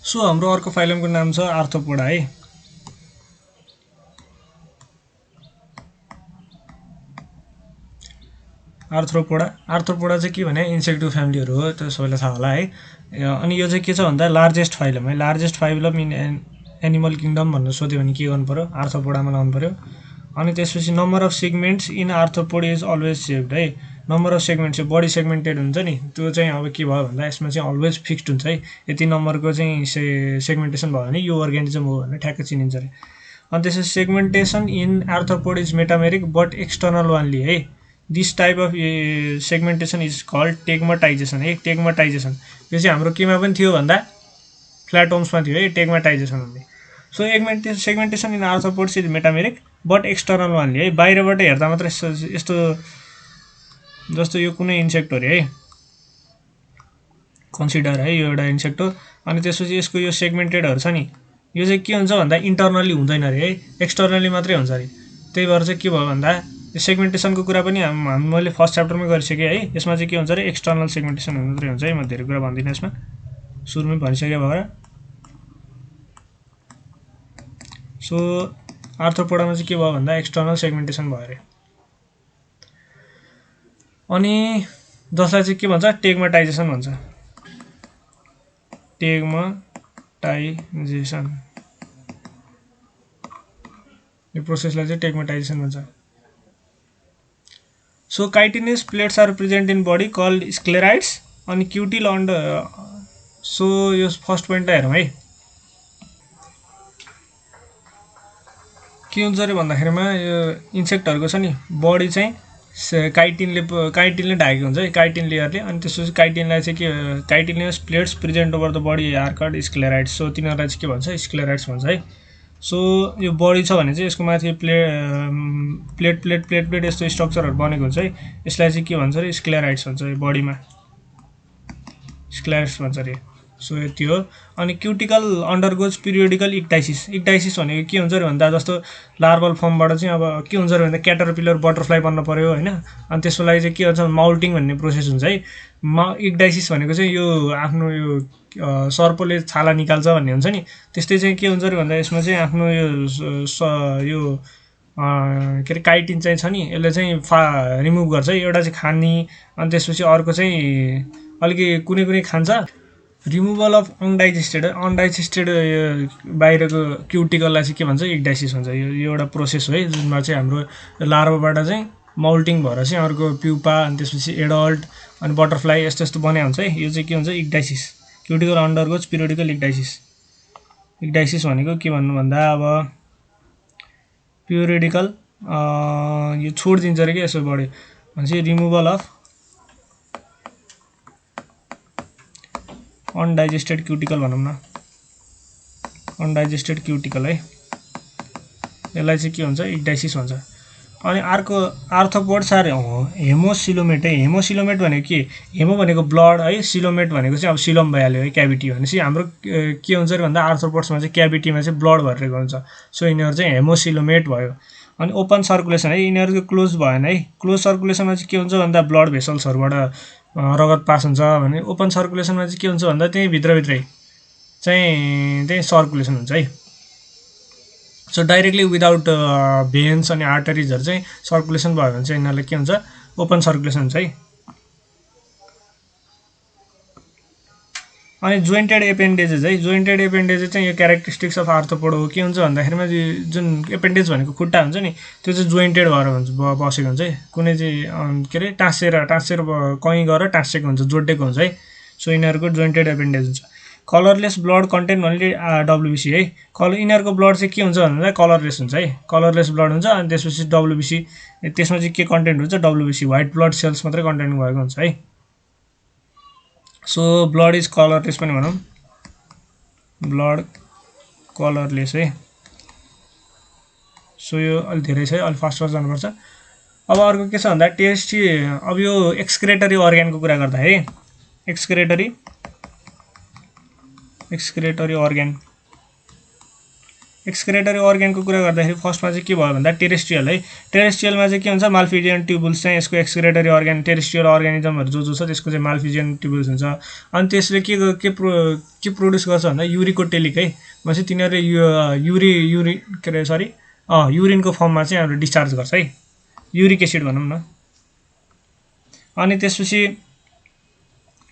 So हाम्रो अर्को फाइलमको नाम छ आर्थ्रोपोडा है। आर्थ्रोपोडा चाहिँ के भने इन्सेक्टो फ्यामिलीहरु हो, त्यो सबैलाई थाहा होला है। अनि यो चाहिँ के छ भन्दा लार्जेस्ट फाइलम है। Largest phylum in animal kingdom भनेर सोध्यो भने के गर्नु पर्यो, आर्थ्रोपोडामा लाउनु पर्यो। अनि त्यसपछि number of segments in arthropod is always saved है। नम्बर अफ सेगमेन्ट चाहिँ बडी सेगमेन्टेड हुन्छ नि, त्यो चाहिँ अब के भयो भन्दा यसमा चाहिँ अलवेज फिक्स्ड हुन्छ है। यति नम्बरको चाहिँ सेगमेन्टेसन भयो भने यो अर्गानिजम हो भनेर ठ्याक्क चिनिन्छ रे। अनि त्यसपछि segmentation in arthropod is metameric but external only है। This type of segmentation is called tagmatization है। टेग्माटाइजेसन यो चाहिँ हाम्रो केमा पनि थियो भन्दा फ्ल्याटोम्समा थियो है, टेग्माटाइजेसन भन्ने। So segmentation in arthropods is metameric but external only है। बाहिरबाट हेर्दा मात्र यस्तो जस्तो यो कुनै इन्सेक्ट हो रे है, कन्सिडर है यो एउटा इन्सेक्ट हो। अनि त्यसपछि यसको यो सेगमेन्टेडहरु छ नि, यो चाहिँ के हुन्छ भन्दा इन्टर्नली हुँदैन रे है, एक्सटर्नली मात्रै हुन्छ रे। त्यही भएर चाहिँ के भयो भन्दा सेगमेन्टेसनको कुरा पनि मैले फर्स्ट च्याप्टरमै गरिसकेँ है। यसमा चाहिँ के हुन्छ रे, एक्सटर्नल सेगमेन्टेसन मात्रै हुन्छ है। म धेरै कुरा भन्दिनँ यसमा, सुरुमै भनिसके भएर। सो आर्थ्रोपोडामा चाहिँ के भयो भन्दा एक्सटर्नल सेगमेन्टेसन भयो रे। अनि जसलाई चाहिँ के भन्छ, टेग्माटाइजेसन भन्छ। टेग्माटाइजेसन यो प्रोसेसलाई चाहिँ टेग्माटाइजेसन भन्छ। So chitinous plates are present in body called sclerites अनि क्युटिल अन्डर। सो यो फर्स्ट पोइन्टलाई हेरौँ है। के हुन्छ रे भन्दाखेरिमा यो इन्सेक्टहरुको छ नि बडी चाहिँ काइटिनले ढाकेको हुन्छ है, काइटिन लेयरले। अनि त्यसपछि काइटिनलाई चाहिँ के, chitinous plates present over the body are called sclerites. So तिनीहरूलाई चाहिँ के भन्छ, स्क्लेराइड्स भन्छ है। सो यो बडी छ भने चाहिँ यसको माथि प्लेट यस्तो स्ट्रक्चरहरु बनेको हुन्छ है। यसलाई चाहिँ के भन्छ रे, स्क्लेराइड्स भन्छ है। बडीमा स्क्लेराइड्स भन्छ रे। सो यति हो। अनि क्युटिकल अन्डरगोज पिरियोडिकल इक्टाइसिस। इक्टाइसिस भनेको के हुन्छ रे भन्दा जस्तो लार्भल फर्मबाट चाहिँ अब के हुन्छ रे भन्दा क्याटरपिलर बटरफ्लाई बन्न पर्यो हैन। अनि त्यसको लागि चाहिँ के हुन्छ, माउल्टिङ भन्ने प्रोसेस हुन्छ है। इक्टाइसिस भनेको चाहिँ यो आफ्नो यो सर्पले छाला निकाल्छ भन्ने हुन्छ नि, त्यस्तै चाहिँ के हुन्छ रे भन्दा यसमा चाहिँ आफ्नो यो के रे काइटिन चाहिँ छ नि, यसले चाहिँ रिमुभ गर्छ है। एउटा चाहिँ खानी, अनि त्यसपछि अर्को चाहिँ अलिकति कुनै खान्छ। रिमुभल अफ अनडाइजेस्टेड बाहिरको क्युटिकललाई चाहिँ के भन्छ, इक्टाइसिस भन्छ। यो एउटा प्रोसेस हो है, जुनमा चाहिँ हाम्रो लार्भाबाट चाहिँ माउल्टिङ भएर चाहिँ अर्को प्युपा, अनि त्यसपछि एडल्ट, अनि बटरफ्लाई यस्तो बने हुन्छ है। यो चाहिँ के हुन्छ, इक्टाइसिस। Cuticle undergoes पिरियोडिकल इक्टाइसिस। इक्टाइसिस भनेको के भन्नु भन्दा अब पिरियोडिकल यो छोडिदिन्छ रे के यसो बढ्यो भनेपछि रिमुभल अफ अनडाइजेस्टेड क्युटिकल भनौँ न, अनडाइजेस्टेड क्युटिकल है। यसलाई चाहिँ के हुन्छ, इक्टाइसिस भन्छ। अनि अर्को आर्थ्रोपोड्स आर हेमोसिलोमेट है। हेमोसिलोमेट भनेको के, हेमो भनेको ब्लड है, सिलोमेट भनेको चाहिँ अब सिलोम भइहाल्यो है, क्याभिटी भनेपछि हाम्रो के हुन्छ रे भन्दा आर्थ्रोपोड्समा चाहिँ क्याभिटीमा चाहिँ ब्लड भरिरहेको हुन्छ। सो यिनीहरू चाहिँ हेमोसिलोमेट भयो। अनि ओपन सर्कुलेसन है, यिनीहरूको क्लोज भएन है। क्लोज सर्कुलेसनमा चाहिँ के हुन्छ भन्दा ब्लड भेसल्सहरुबाट रगत पास हुन्छ भने, ओपन सर्कुलेसनमा चाहिँ के हुन्छ भन्दा त्यही भित्रभित्रै चाहिँ सर्कुलेसन हुन्छ है। सो डाइरेक्टली विदाउट भेन्स अनि आर्टरिजहरु चाहिँ सर्कुलेसन भयो भने चाहिँ यिनीहरुले के हुन्छ, ओपन सर्कुलेसन हुन्छ है। अनि जोइन्टेड एपेन्डेजेस है। जोइन्टेड एपेन्डेजेस चाहिँ यो क्यारेक्टरिस्टिक्स अफ आर्थ्रोपोड हो। के हुन्छ भन्दाखेरिमा जुन एपेन्डेज भनेको खुट्टा हुन्छ नि, त्यो चाहिँ जोइन्टेड भएर बसेको हुन्छ है। कुनै चाहिँ के रे टाँसेर कहीँ गएर टाँसेको हुन्छ, जोडिएको हुन्छ है। सो यिनीहरूको जोइन्टेड एपेन्डेज हुन्छ। कलरलेस ब्लड कन्टेन्ट ओन्ली डब्ल्युबिसी है। यिनीहरूको ब्लड चाहिँ के हुन्छ भन्दा कलरलेस हुन्छ है, कलरलेस ब्लड हुन्छ। अनि त्यसपछि डब्ल्युबिसी, त्यसमा चाहिँ के कन्टेन्ट हुन्छ, डब्ल्युबिसी व्हाइट ब्लड सेल्स मात्रै कन्टेन्ट भएको हुन्छ है। सो ब्लड इज कलरलेस पनि भनौँ, ब्लड कलरलेस है। सो यो अलि धेरै छ है, अलि फास्ट जानुपर्छ। अब अर्को के छ भन्दा टेस्टी, अब यो एक्सक्रेटरी अर्ग्यानको कुरा गर्दा है, एक्सक्रेटरी अर्ग्यान एक्सक्रेटरी अर्गेनको कुरा गर्दाखेरि फर्स्टमा चाहिँ के भयो भन्दा टेरेस्ट्रियल है। टेरेस्ट्रियलमा चाहिँ के हुन्छ माल्फिजियन ट्युबुल्स चाहिँ यसको एक्सक्रेटरी अर्गेन टेरेस्ट्रियल अर्गानिजमहरू जो छ त्यसको चाहिँ माल्फिजियन ट्युबुल्स हुन्छ। अनि त्यसले के प्रोड्युस गर्छ भन्दा युरिकोटेलिक है, भनेपछि तिनीहरूले युरिनको फर्ममा चाहिँ हाम्रो डिस्चार्ज गर्छ है, युरिक एसिड भनौँ न। अनि त्यसपछि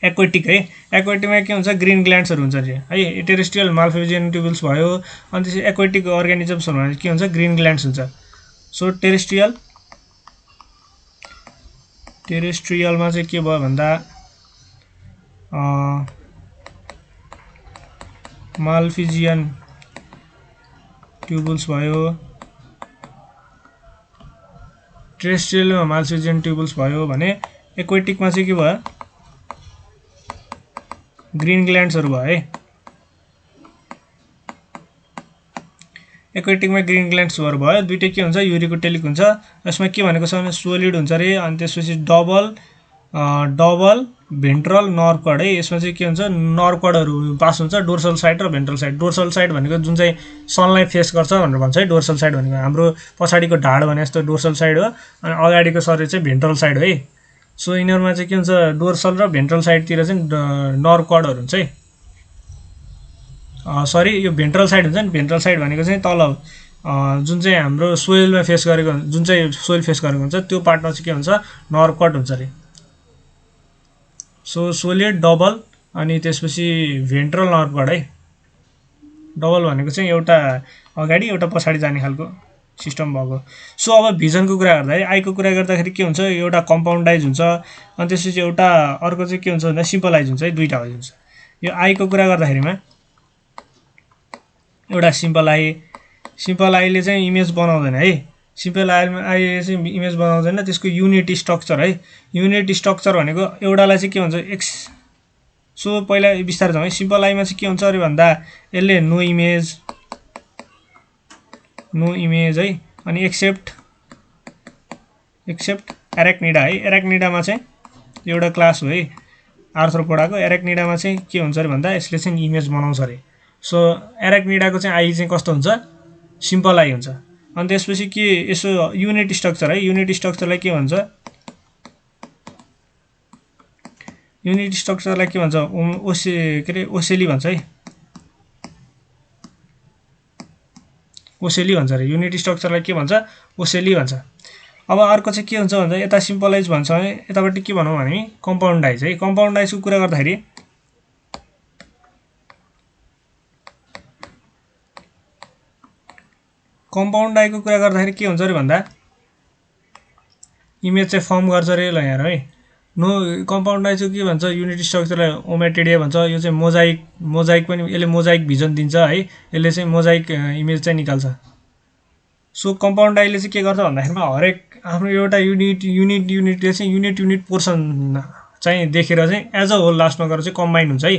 एक्वेटिक है, एक्वेटिकमा के हुन्छ ग्रीन ग्ल्यान्ड्सहरू हुन्छ है, टेरेस्ट्रियल माल्फिजियन ट्युबुल्स भयो। अनि त्यसपछि एक्वेटिक अर्गानिजम्सहरूमा के हुन्छ ग्रीन ग्ल्यान्ड्स हुन्छ। सो टेरेस्ट्रियलमा चाहिँ के भयो भन्दा माल्फिजियन ट्युबुल्स भयो, टेरेस्ट्रियलमा माल्फिजियन ट्युबुल्स भयो भने एक्वेटिकमा चाहिँ के भयो ग्रीन ग्ल्यान्ड्सहरू भयो है। एक्वेटिकमा ग्रीन ग्ल्यान्ड्सहरू भयो, दुईटै के हुन्छ युरिकोटेलिक हुन्छ। यसमा के भनेको छ भने सोलिड हुन्छ रे। अनि त्यसपछि डबल भेन्ट्रल नर्भ कड है, यसमा चाहिँ के हुन्छ नर्भ कडहरू पास हुन्छ डोर्सल साइड र भेन्ट्रल साइड। डोर्सल साइड भनेको जुन चाहिँ सनलाई फेस गर्छ भनेर भन्छ है, डोर्सल साइड भनेको हाम्रो पछाडिको ढाड भने जस्तो डोर्सल साइड हो, अनि अगाडिको शरीर चाहिँ भेन्ट्रल साइड हो है। सो यिनीहरूमा चाहिँ के हुन्छ डोर्सल र भेन्ट्रल साइडतिर चाहिँ नर्भ कडहरू हुन्छ है। सरी यो भेन्ट्रल साइड हुन्छ नि, भेन्ट्रल साइड भनेको चाहिँ तल जुन चाहिँ हाम्रो सोइलमा फेस गरेको जुन चाहिँ सोइल फेस गरेको हुन्छ त्यो पार्टमा चाहिँ के हुन्छ नर्भ कड हुन्छ अरे। सो सोलिड डबल अनि त्यसपछि भेन्ट्रल नर्भ कड है। डबल भनेको चाहिँ एउटा अगाडि एउटा पछाडि जाने खालको सिस्टम भएको। सो अब भिजनको कुरा गर्दाखेरि आईको कुरा गर्दाखेरि के हुन्छ एउटा कम्पाउन्डाइज हुन्छ, अनि त्यसपछि एउटा अर्को चाहिँ के हुन्छ भन्दा सिम्पलाइज हुन्छ है, दुईवटा हुन्छ। यो आईको कुरा गर्दाखेरिमा एउटा सिम्पल आईले चाहिँ इमेज बनाउँदैन है, सिम्पल आईले चाहिँ इमेज बनाउँदैन, त्यसको युनिट स्ट्रक्चर है। युनिट स्ट्रक्चर भनेको एउटालाई चाहिँ के हुन्छ सो पहिला बिस्तारै जाउँ है। सिम्पल आईमा चाहिँ के हुन्छ अरे भन्दा यसले नो इमेज है, अनि एक्सेप्ट एराक्निडा है। एराक्निडामा चाहिँ एउटा क्लास हो है आर्थ्रोपोडाको। एराक्निडामा चाहिँ के हुन्छ अरे भन्दा यसले चाहिँ इमेज बनाउँछ अरे। सो एराक्निडाको चाहिँ आई चाहिँ कस्तो हुन्छ सिम्पल आई हुन्छ। अनि त्यसपछि के यसो युनिट स्ट्रक्चर है, युनिट स्ट्रक्चरलाई के भन्छ ओसेली भन्छ है, ओसेली भन्छ अरे। युनिट स्ट्रक्चरलाई के भन्छ ओसेली भन्छ। अब अर्को चाहिँ के हुन्छ भन्दा यता सिम्पलाइज भन्छ भने यतापट्टि के भनौँ भने कम्पाउन्डाइज है। कम्पाउन्डाइजको कुरा गर्दाखेरि के हुन्छ अरे भन्दा इमेज चाहिँ फर्म गर्छ अरे ल यहाँ है। नो कम्पाउन्डाइजको के भन्छ युनिट स्ट्रक्चरलाई ओमेटिडिया भन्छ। यो चाहिँ मोजाइक पनि यसले मोजाइक भिजन दिन्छ है, यसले चाहिँ मोजाइक इमेज चाहिँ निकाल्छ। सो कम्पाउन्डाइजले चाहिँ के गर्छ भन्दाखेरिमा हरेक आफ्नो एउटा युनिटले चाहिँ युनिट पोर्सन चाहिँ देखेर चाहिँ एज अ होल लास्टमा गएर चाहिँ कम्बाइन हुन्छ है।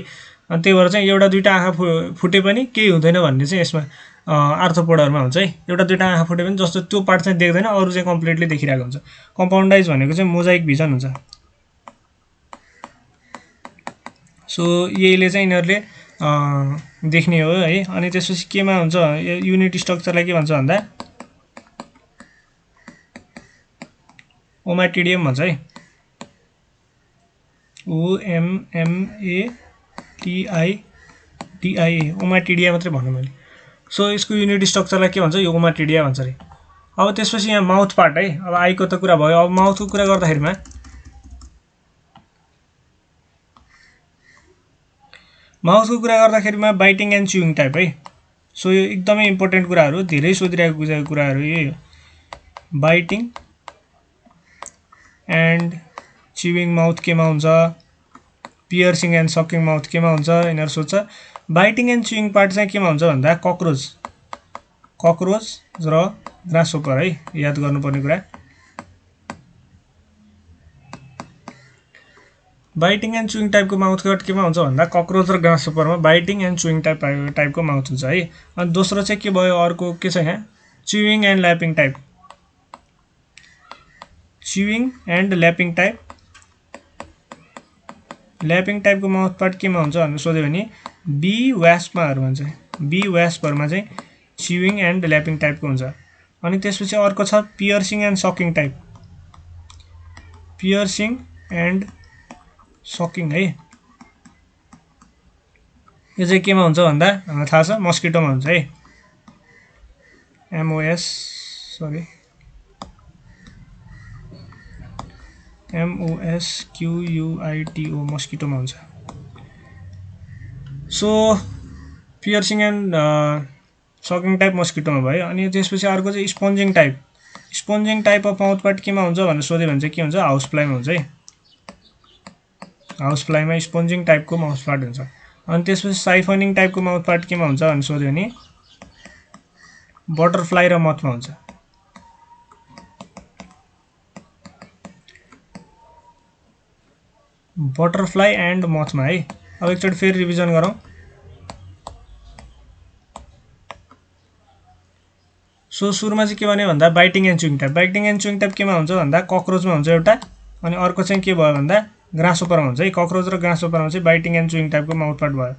अनि त्यही भएर चाहिँ एउटा दुईवटा आँखा फुटे पनि केही हुँदैन भन्ने चाहिँ यसमा आर्थ्रोपोडाहरूमा हुन्छ है। एउटा दुईवटा आँखा फुटे पनि जस्तो त्यो पार्ट चाहिँ देख्दैन, अरू चाहिँ कम्प्लिटली देखिरहेको हुन्छ। कम्पाउन्डाइज भनेको चाहिँ मोजाइक भिजन हुन्छ। सो यहीले चाहिँ यिनीहरूले देख्ने हो है। अनि त्यसपछि केमा हुन्छ युनिट स्ट्रक्चरलाई के भन्छ भन्दा ओमाटिडियम भन्छ है, OMMATIDIA ओमाटिडिया मात्रै भन्नु मैले। सो यसको युनिट स्ट्रक्चरलाई के भन्छ यो ओमाटिडिया भन्छ अरे। अब त्यसपछि यहाँ माउथ पार्ट है। अब आईको त कुरा भयो, अब माउथको कुरा गर्दाखेरिमा बाइटिङ एन्ड च्युइङ टाइप है। सो यो एकदमै इम्पोर्टेन्ट कुराहरू धेरै सोधिरहेको कुराहरू यही हो। बाइटिङ एन्ड च्युइङ माउथ केमा हुन्छ, पियर्सिङ एन्ड सकिङ माउथ केमा हुन्छ यिनीहरू सोध्छ। बाइटिङ एन्ड च्युइङ पार्ट चाहिँ केमा हुन्छ भन्दा ककरोच र ग्रासहोपर है, याद गर्नुपर्ने कुरा। बाइटिङ एन्ड च्युइङ टाइपको माउथ कट केमा हुन्छ भन्दा ककरोच र ग्रासहोपरमा बाइटिङ एन्ड च्युइङ टाइपको माउथ हुन्छ है। अनि दोस्रो चाहिँ के भयो अर्को के छ यहाँ च्युइङ एन्ड ल्यापिङ टाइप। च्युइङ एन्ड ल्यापिङ टाइपको माउथ पार्ट केमा हुन्छ भनेर सोध्यो भने बी व्यास्पमा चाहिँ च्युइङ एन्ड ल्यापिङ टाइपको हुन्छ। अनि त्यसपछि अर्को छ piercing and sucking type. Piercing and sucking है, यो चाहिँ केमा हुन्छ भन्दा हामीलाई थाहा छ मस्किटोमा हुन्छ है। MOSQUITO मस्किटोमा हुन्छ। So piercing and sucking type मस्किटोमा भयो। अनि त्यसपछि अर्को चाहिँ sponging type. Sponging type of mouth part केमा हुन्छ भनेर सोध्यो भने चाहिँ के हुन्छ, हाउस फ्लाइमा हुन्छ है। हाउस फ्लाइमा स्पन्जिङ टाइपको माउथ पार्ट हुन्छ। अनि त्यसपछि साइफनिङ टाइपको माउथ पार्ट केमा हुन्छ भनेर सोध्यो भने बटरफ्लाई र मथमा हुन्छ। बटरफ्लाई एन्ड मथमा है। अब एकचोटि फेरि रिभिजन गरौँ। सो सुरुमा चाहिँ के भन्यो भन्दा biting and chewing type. Biting and chewing type केमा हुन्छ भन्दा कक्रोचमा हुन्छ एउटा, अनि अर्को चाहिँ के भयो भन्दा ग्रासहोपरमा हुन्छ है। कक्रोच र ग्रासहोपरमा चाहिँ बाइटिङ एन्ड चुइङ टाइपको माउथ पार्ट भयो।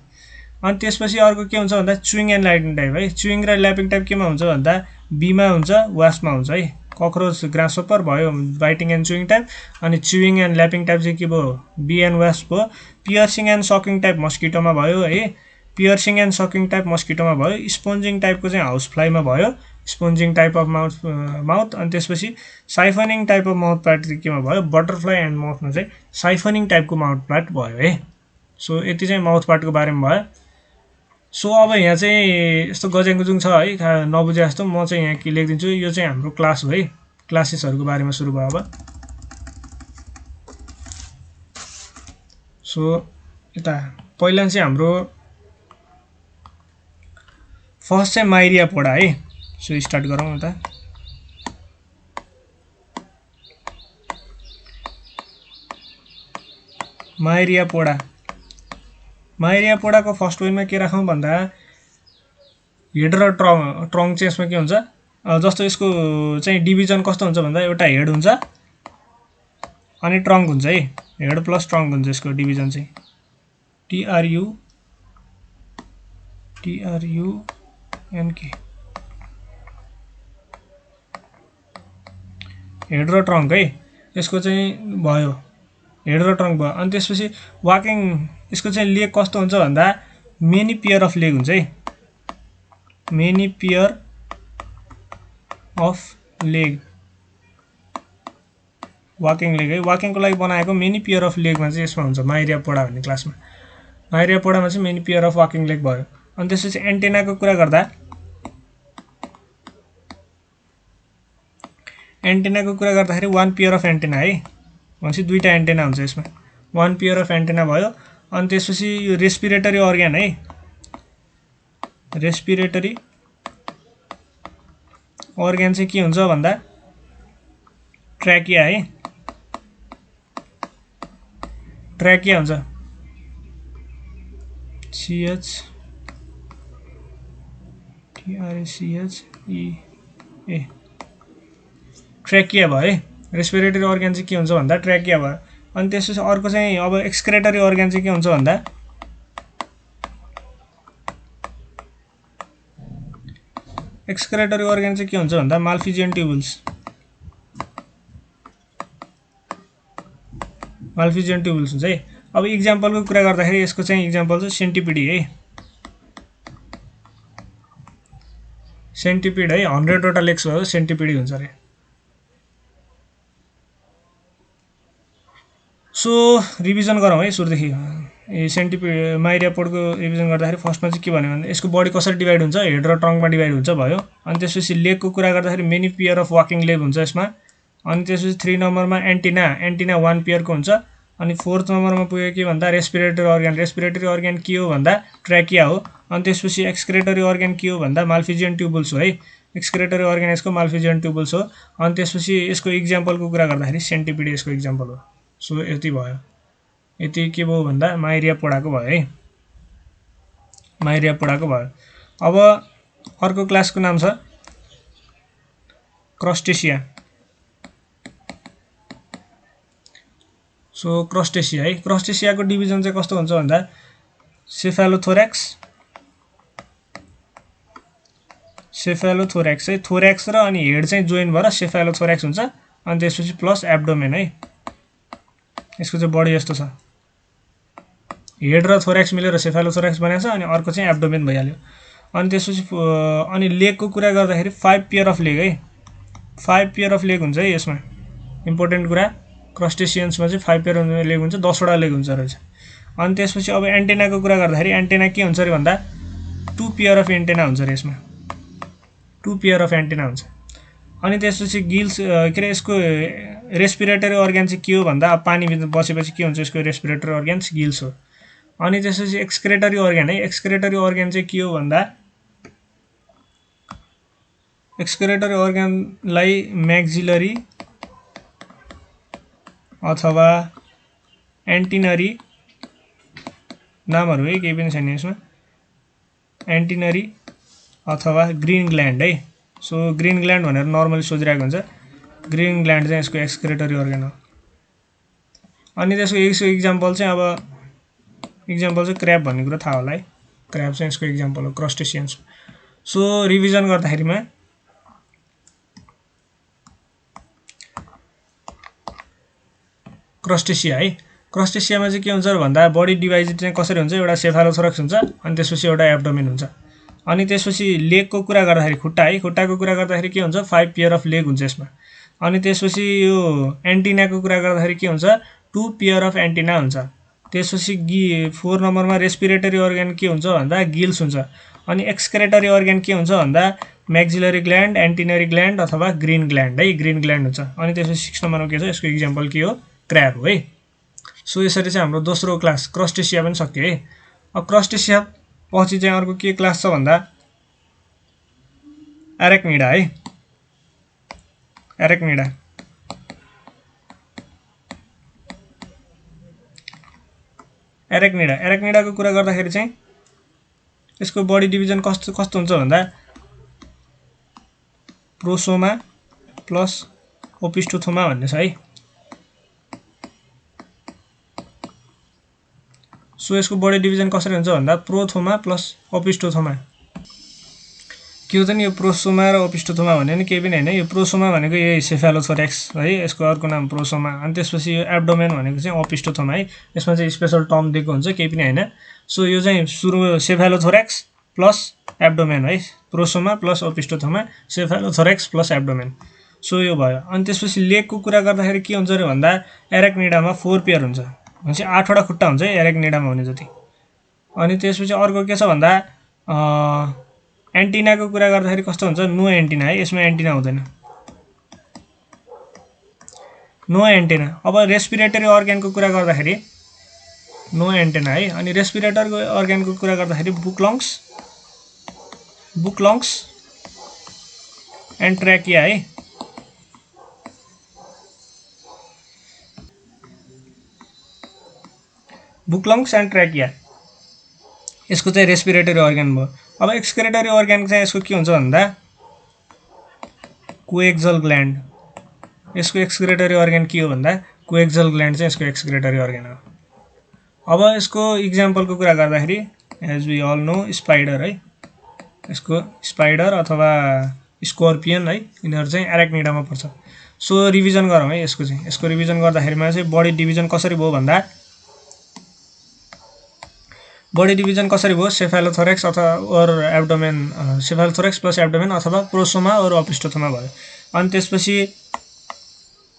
अनि त्यसपछि अर्को के हुन्छ भन्दा चुइङ एन्ड ल्यापिङ टाइप है। चुइङ र ल्यापिङ टाइप केमा हुन्छ भन्दा बीमा हुन्छ, वास्पमा हुन्छ है। कक्रोच ग्रासहोपर भयो बाइटिङ एन्ड चुइङ टाइप, अनि चुइङ एन्ड ल्यापिङ टाइप चाहिँ के भयो, बी एन्ड वास्प भयो। पियर्सिङ एन्ड सकिङ टाइप मस्किटोमा भयो है। पियर्सिङ एन्ड सकिङ टाइप मस्किटोमा भयो। स्पोन्जिङ टाइपको चाहिँ हाउस फ्लाइमा भयो, स्पोन्जिङ टाइप अफ माउथ। अनि त्यसपछि साइफनिङ टाइप अफ माउथ पार्ट केमा भयो, बटरफ्लाई एन्ड मथमा चाहिँ साइफनिङ टाइपको माउथ पार्ट भयो है। सो यति चाहिँ माउथ पार्टको बारेमा भयो। सो अब यहाँ चाहिँ यस्तो गज्याङगुजुङ छ है, नबुझे जस्तो। म चाहिँ यहाँ के लेखिदिन्छु, यो चाहिँ हाम्रो क्लास हो है। क्लासेसहरूको बारेमा सुरु भयो अब। सो यता पहिला चाहिँ हाम्रो फर्स्ट चाहिँ माइरियापोडा है। सो स्टार्ट गरौँ यता। माइरियापोडा। माइरियापोडाको फर्स्ट वेमा के राखौँ भन्दा हेड र ट्रङ चाहिँ यसमा के हुन्छ, जस्तो यसको चाहिँ डिभिजन कस्तो हुन्छ भन्दा एउटा हेड हुन्छ अनि ट्रङ्क हुन्छ है। हेड प्लस ट्रङ्क हुन्छ यसको डिभिजन चाहिँ। TRUNK हेड र ट्रङ्क है, यसको चाहिँ भयो हेड र ट्रङ्क भयो। अनि त्यसपछि वाकिङ, यसको चाहिँ लेग कस्तो हुन्छ भन्दा मेनी पेयर अफ लेग हुन्छ है। Many pair of leg, walking leg है। वाकिङको लागि बनाएको मेनी पेयर अफ लेगमा चाहिँ यसमा हुन्छ माइरियापोडा भन्ने क्लासमा। माइरियापोडामा चाहिँ many pair of walking leg भयो। अनि त्यसपछि एन्टेनाको कुरा गर्दा एन्टेनाखेरि वान पेयर अफ एन्टेना है, भनेपछि दुईवटा एन्टेना हुन्छ यसमा, वान पेयर अफ एन्टेना भयो। अनि त्यसपछि यो रेस्पिरेटरी अर्ग्यान है। रेस्पिरेटरी अर्ग्यान चाहिँ के हुन्छ भन्दा ट्र्याकिया है। ट्र्याकिया हुन्छ, TRACHEA ट्र्याकिया भयो है। रेस्पिरेटरी अर्ग्यान चाहिँ के हुन्छ भन्दा ट्र्याकिया भयो। अनि त्यसपछि अर्को चाहिँ अब एक्सक्रेटरी अर्ग्यान चाहिँ के हुन्छ भन्दा एक्सक्रेटरी अर्ग्यान चाहिँ के हुन्छ भन्दा माल्फिजियन ट्युबुल्स। माल्फिजियन ट्युबुल्स हुन्छ है। अब इक्जाम्पलको कुरा गर्दाखेरि यसको चाहिँ इक्जाम्पल चाहिँ सेन्टिपिडी है। सेन्टिपिड है, 100वटा लेग्स भयो सेन्टिपिडी हुन्छ अरे। सो रिभिजन गरौँ है सुरुदेखि। सेन्टिपिड माइरियापोडको रिभिजन गर्दाखेरि फर्स्टमा चाहिँ के भन्यो भने यसको बडी कसरी डिभाइड हुन्छ, हेड र ट्रङ्कमा डिभाइड हुन्छ भयो। अनि त्यसपछि लेगको कुरा गर्दाखेरि many pair of walking leg हुन्छ यसमा। अनि त्यसपछि 3 नम्बरमा एन्टिना वान पेयरको हुन्छ। अनि 4th नम्बरमा पुग्यो के भन्दा रेस्पिरेटरी अर्ग्यान। रेस्पिरेटरी अर्ग्यान के हो भन्दा ट्र्याकिया हो। अनि त्यसपछि एक्सक्रेटरी अर्ग्यान के हो भन्दा माल्फिजियन ट्युबुल्स हो है। एक्सक्रेटरी अर्ग्यान यसको माल्फिजियन ट्युबुल्स हो। अनि त्यसपछि यसको इक्जाम्पलको कुरा गर्दाखेरि सेन्टिपिड यसको इक्जाम्पल हो। सो यति भयो। यति के भयो भन्दा माइरियापोडाको भयो है। माइरियापोडाको भयो। अब अर्को क्लासको नाम छ क्रस्टेसिया। सो क्रस्टेसिया है। क्रस्टेसियाको डिभिजन चाहिँ कस्तो हुन्छ भन्दा सेफालोथोरेक्स, सेफालोथोरेक्स है, थोरेक्स र अनि हेड चाहिँ जोइन भएर सेफालोथोरेक्स हुन्छ। अनि त्यसपछि प्लस एब्डोमेन है, यसको चाहिँ बडी यस्तो छ, हेड र थोरेक्स मिलेर सेफालोथोरेक्स बनेको छ, अनि अर्को चाहिँ एब्डोमेन भइहाल्यो। अनि त्यसपछि अनि लेगको कुरा गर्दाखेरि 5 पेयर अफ लेग है, 5 पेयर अफ लेग हुन्छ है यसमा, इम्पोर्टेन्ट कुरा क्रस्टेसियन्समा चाहिँ 5 पेयर लेग हुन्छ, 10 वटा लेग हुन्छ रहेछ। अनि त्यसपछि अब एन्टेनाको कुरा गर्दाखेरि एन्टेना के हुन्छ अरे भन्दा 2 पेयर अफ एन्टेना हुन्छ रे यसमा, 2 पेयर अफ एन्टेना हुन्छ। अनि त्यसपछि गिल्स के अरे यसको रेस्पिरेटरी अर्गन चाहिँ के हो भन्दा अब पानीभित्र बसेपछि के हुन्छ यसको रेस्पिरेटरी अर्गन्स गिल्स हो। अनि त्यसपछि एक्सक्रेटरी अर्गन है, एक्सक्रेटरी अर्गन चाहिँ के हो भन्दा एक्सक्रेटरी अर्गनलाई म्याक्सिलरी अथवा एन्टिनरी नामहरू है, केही पनि छैन यसमा, एन्टिनरी अथवा ग्रीन ग्ल्यान्ड है। सो ग्रीन ग्ल्यान्ड भनेर नर्मली सोचिरहेको हुन्छ, ग्रीन ग्ल्यान्ड चाहिँ यसको एक्सक्रेटरी अर्गन हो। अनि त्यसको इक्जाम्पल चाहिँ अब इक्जाम्पल चाहिँ क्र्याब भन्ने कुरा थाहा होला है, क्र्याब चाहिँ यसको इक्जाम्पल हो क्रस्टेसियन्स। सो रिभिजन गर्दाखेरिमा क्रस्टेसिया है, क्रस्टेसियामा चाहिँ के हुन्छ भन्दा बडी डिभाइड चाहिँ कसरी हुन्छ, एउटा सेफालोथोरेक्स हुन्छ, अनि त्यसपछि एउटा एब्डोमेन हुन्छ। अनि त्यसपछि लेगको कुरा गर्दाखेरि खुट्टा है, खुट्टाको कुरा गर्दाखेरि के हुन्छ 5 पेयर अफ लेग हुन्छ यसमा। अनि त्यसपछि यो एन्टिनाको कुरा गर्दाखेरि के हुन्छ 2 पेयर अफ एन्टिना हुन्छ। त्यसपछि 4 नम्बरमा रेस्पिरेटरी अर्गन के हुन्छ भन्दा गिल्स हुन्छ। अनि एक्सक्रेटरी अर्गन के हुन्छ भन्दा म्याक्सिलरी ग्ल्यान्ड, एन्टिनरी ग्ल्यान्ड अथवा ग्रीन ग्ल्यान्ड है, ग्रीन ग्ल्यान्ड हुन्छ। अनि त्यसपछि 6 नम्बरमा के छ, यसको इक्जाम्पल के हो, क्र्याब हो है। सो यसरी चाहिँ हाम्रो दोस्रो क्लास क्रस्टेसिया पनि सक्यो है। अब क्रस्टेसिया पछि चाहिँ अर्को के क्लास छ भन्दा एरेक्निडा है, एरेक्निडा। एरेक्निडाको कुरा गर्दाखेरि चाहिँ यसको बडी डिभिजन कस्तो कस्तो हुन्छ भन्दा प्रोसोमा प्लस ओपिस्टोथोमा भन्ने छ है। सो यसको बडी डिभिजन कसरी हुन्छ भन्दा प्रोथोमा प्लस ओपिस्टोथोमा। के हो त नि यो प्रोसोमा र ओपिस्टोथोमा भन्ने नि केही पनि हैन, यो प्रोसोमा भनेको यही सेफालोथोरेक्स है, यसको अर्को नाम प्रोसोमा। अनि त्यसपछि यो एब्डोमेन भनेको चाहिँ ओपिस्टोथोमा है, यसमा चाहिँ स्पेशल टर्म दिएको हुन्छ, केही पनि हैन। सो यो चाहिँ सुरु सेफालोथोरेक्स प्लस एब्डोमेन है, prosoma plus opisthosoma, cephalothorax plus abdomen. So यो भयो। अनि त्यसपछि लेगको कुरा गर्दाखेरि के हुन्छ अरे भन्दा एरेक्निडामा 4 पेयर हुन्छ, भनेपछि 8 वटा खुट्टा हुन्छ है एरेक्निडामा हुने जति। अनि त्यसपछि अर्को के छ भन्दा एन्टिनाको कुरा गर्दाखेरि कस्तो हुन्छ, नो एन्टिना है, यसमा एन्टिना हुँदैन, नो एन्टिना। अब रेस्पिरेटरी अर्गनको कुरा गर्दाखेरि नो एन्टिना है। अनि रेस्पिरेटरी अर्गनको कुरा गर्दाखेरि बुकलङ्स एन्ड ट्र्याकिया है। बुकलङ्स एन्ड ट्र्याकिया यसको चाहिँ रेस्पिरेटरी अर्गन भयो। अब एक्सक्रेटरी अर्गन चाहिँ यसको के हुन्छ भन्दा कोएक्जल ग्ल्यान्ड, यसको एक्सक्रेटरी अर्गन के हो भन्दा कोएक्जल ग्ल्यान्ड चाहिँ यसको एक्सक्रेटरी अर्गन हो। अब यसको इक्जाम्पलको कुरा गर्दाखेरि as we all know spider है, यसको स्पाइडर अथवा स्कर्पियन है, यिनीहरू चाहिँ एरेक्निडामा पर्छ। सो रिभिजन गरौँ है यसको चाहिँ, यसको रिभिजन गर्दाखेरिमा चाहिँ बडी डिभिजन कसरी भयो भन्दा बडी डिभिजन कसरी भयो सेफालोथोरेक्स अथवा और एब्डोमेन, सेफालोथोरेक्स प्लस एब्डोमेन अथवा प्रोसोमा और ओपिस्टोथोमा भयो। अनि त्यसपछि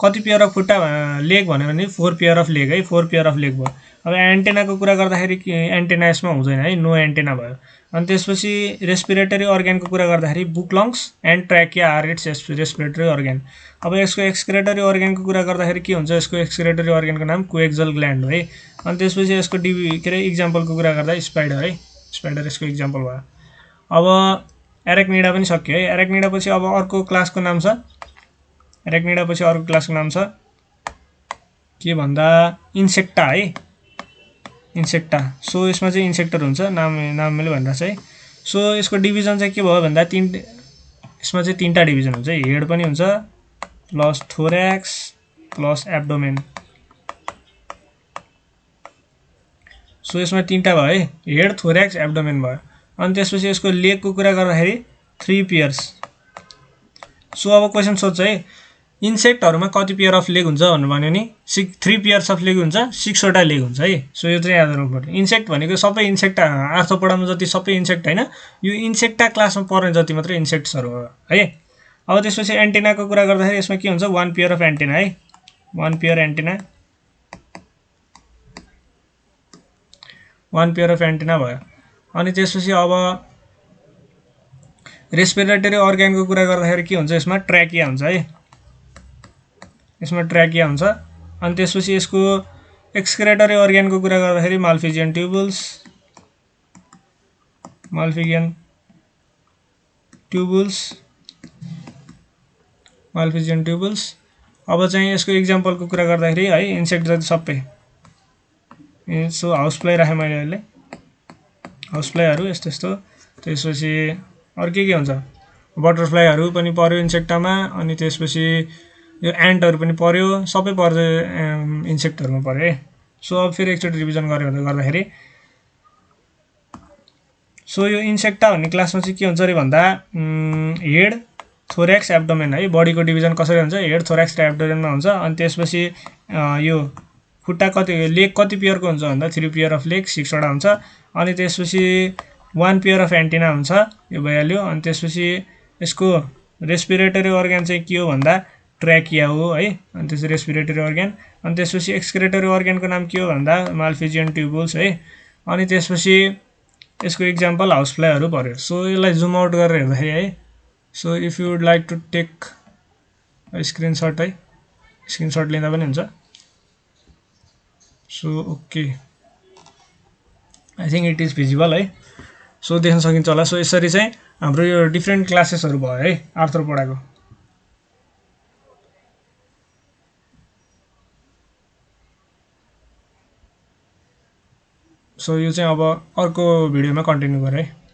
कति पेयर अफ खुट्टा लेग भन्यो भने 4 पेयर अफ लेग है, 4 पेयर अफ लेग भयो। अब एन्टेनाको कुरा गर्दाखेरि एन्टेना यसमा हुँदैन है, नो एन्टेना भयो। अनि त्यसपछि रेस्पिरेटरी अर्गनको कुरा गर्दाखेरि book lungs and trachea are its respiratory organ. अब यसको एक्सक्रेटरी अर्गनको कुरा गर्दाखेरि के हुन्छ, यसको एक्सक्रेटरी अर्गनको नाम कोएक्जल ग्ल्यान्ड हो है। अनि त्यसपछि यसको के अरे इक्जाम्पलको कुरा गर्दा स्पाइडर है, स्पाइडर यसको इक्जाम्पल भयो। अब एरेक्निडा पनि सक्यो है। एरेक्निडा पछि अब अर्को क्लासको नाम छ, एरेक्निडा पछि अर्को क्लासको नाम छ के भन्दा इन्सेक्टा है, इन्सेक्टा। सो यसमा चाहिँ इन्सेक्टर हुन्छ, नाम मैले भनिरहेको छु है। सो यसको डिभिजन चाहिँ के भयो भन्दा यसमा चाहिँ 3टा डिभिजन हुन्छ है, हेड पनि हुन्छ plus thorax plus abdomen. So यसमा 3टा भयो है, हेड थोरेक्स एब्डोमेन भयो। अनि त्यसपछि यसको लेगको कुरा गर्दाखेरि 3 पेयर्स। सो अब क्वेसन सोध्छ है इन्सेक्टहरुमा कति पेयर अफ लेग हुन्छ भन्नु भन्यो नि 3 पेयर्स अफ लेग हुन्छ 6 वटा लेग हुन्छ है। सो यो चाहिँ याद राख्नुपर्छ। इन्सेक्ट भनेको सबै इन्सेक्ट आर्थ्रोपोडामा जति सबै इन्सेक्ट हैन, यो इन्सेक्टा क्लासमा पर्ने जति मात्र इन्सेक्ट्सहरु हो है। अब त्यसपछि एन्टेनाको कुरा गर्दाखेरि यसमा के हुन्छ 1 पेयर अफ एन्टेना है, 1 pair antenna, 1 pair of antenna भयो। अनि त्यसपछि अब रेस्पिरेटरी अर्गानको कुरा गर्दाखेरि के हुन्छ यसमा ट्र्याकिया हुन्छ है, यसमा ट्र्याकिया हुन्छ। अनि त्यसपछि यसको एक्सक्रेटरी अर्गानको कुरा गर्दाखेरि माल्फिजियन ट्युबुल्स, माल्फिजियन ट्युबुल्स, माल्फिजियन ट्युबुल्स। अब चाहिँ यसको इक्जाम्पलको कुरा गर्दाखेरि है इन्सेक्ट जति सबै सो हाउस फ्लाई राखेँ मैले अहिले, हाउस फ्लाईहरु यस्तो यस्तो। त्यसपछि अरु के हुन्छ बटरफ्लाईहरु पनि पर्यो इन्सेक्टमा। अनि त्यसपछि यो एन्टहरु पनि पर्यो, सबै पर्छ इन्सेक्टहरुमा पर्यो है। सो अब फेरि एकचोटि रिभिजन गर्दाखेरि सो यो इन्सेक्टा भन्ने क्लासमा चाहिँ के हुन्छ रे भन्दा हेड थोर्याक्स एब्डोमेन है, बडीको डिभिजन कसरी हुन्छ हेड थोर्याक्स र एब्डोमेनमा हुन्छ। अनि त्यसपछि यो खुट्टा कति लेग कति पेयरको हुन्छ भन्दा 3 पेयर अफ लेग 6 वटा हुन्छ। अनि त्यसपछि 1 पेयर अफ एन्टेना हुन्छ, यो भइहाल्यो। अनि त्यसपछि यसको रेस्पिरेटरी अर्गान चाहिँ के हो भन्दा ट्र्याकिया हो है, अनि त्यसपछि रेस्पिरेटरी अर्गान। अनि त्यसपछि एक्सक्रेटरी अर्गानको नाम के हो भन्दा माल्फिजियन ट्युबुल्स है। अनि त्यसपछि यसको इक्जाम्पल हाउस फ्लाईहरु पर्यो। सो यसलाई जुम आउट गरेर हेर्दाखेरि है, so if you would like to take screenshot है, स्क्रिनशट लिँदा पनि हुन्छ। So okay I think it is visible है। सो देख्न सकिन्छ होला। सो यसरी चाहिँ हाम्रो यो डिफ्रेन्ट क्लासेसहरु भयो है आर्थ्रोपोडाको। सो यो चाहिँ अब अर्को भिडियोमा कन्टिन्यू गरौँ है।